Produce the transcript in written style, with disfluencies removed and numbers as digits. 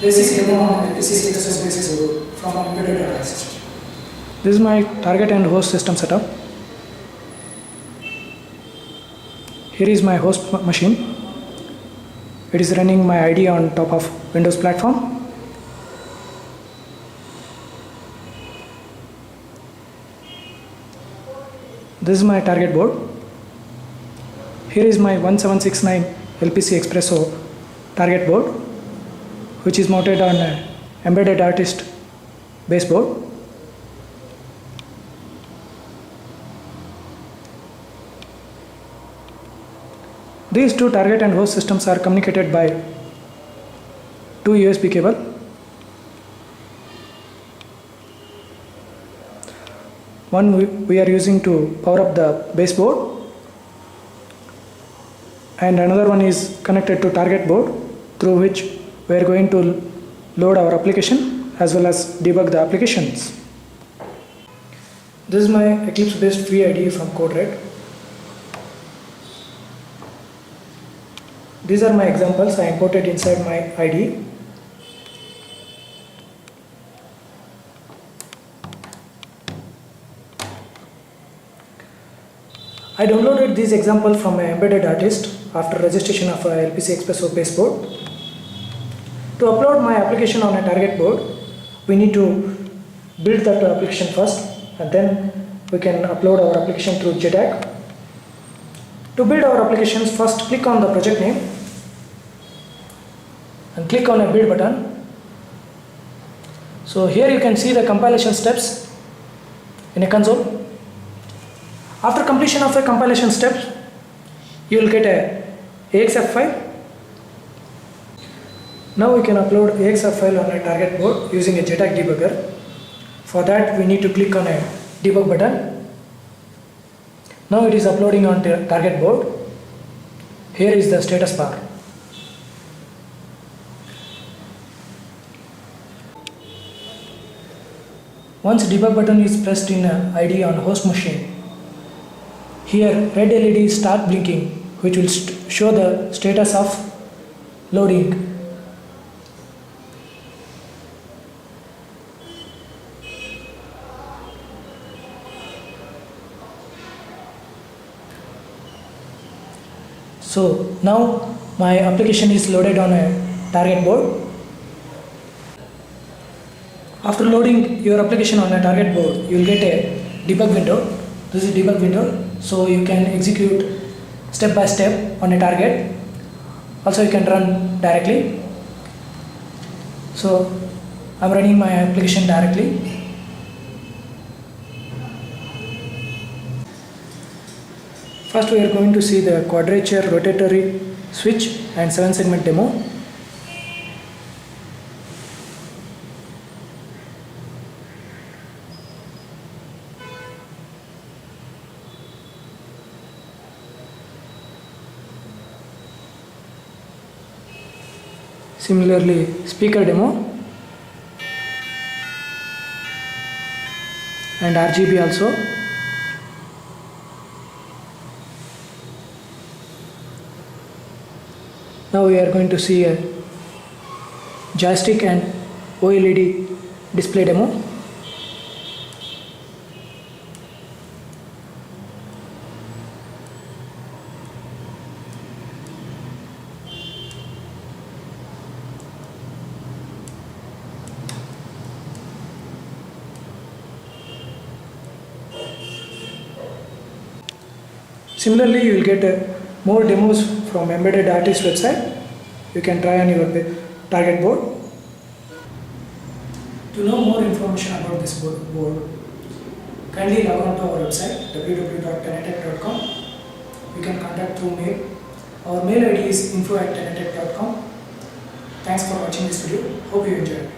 basic demo on LPC Xpresso Base Board from embedded devices. This is my target and host system setup. Here is my host machine. It is running my IDE on top of Windows platform. This is my target board. Here is my 1769 LPC Xpresso target board, which is mounted on an embedded artist baseboard. These two target and host systems are communicated by two USB cable. One we are using to power up the baseboard, and another one is connected to target board, through which we are going to load our application as well as debug the applications. This is my Eclipse based free IDE from CodeRed. These are my examples I imported inside my IDE. I downloaded this example from an embedded artist after registration of a LPC Xpresso Base Board. To upload my application on a target board, we need to build that application first, and then we can upload our application through JTAG. To build our applications, first click on the project name and click on a build button. So here you can see the compilation steps in a console. After completion of a compilation steps, you will get a AXF file. Now we can upload AXF file on a target board using a JTAG debugger. For that we need to click on a debug button. Now it is uploading on the target board. Here is the status bar. Once debug button is pressed in IDE on host machine, here red LED start blinking, which will show the status of loading. So now my application is loaded on a target board. After loading your application on a target board, you will get a debug window. This is a debug window, so you can execute step by step on a target. Also you can run directly. So I am running my application directly. First we are going to see the quadrature rotatory switch and 7-segment demo. Similarly, speaker demo and RGB also. Now we are going to see a joystick and OLED display demo. Similarly, you will get more demos from Embedded Artist website. You can try on your target board. To know more information about this board, kindly log on to our website www.tenettech.com. You can contact through mail. Our mail ID is info@tenettech.com. Thanks for watching this video. Hope you enjoyed.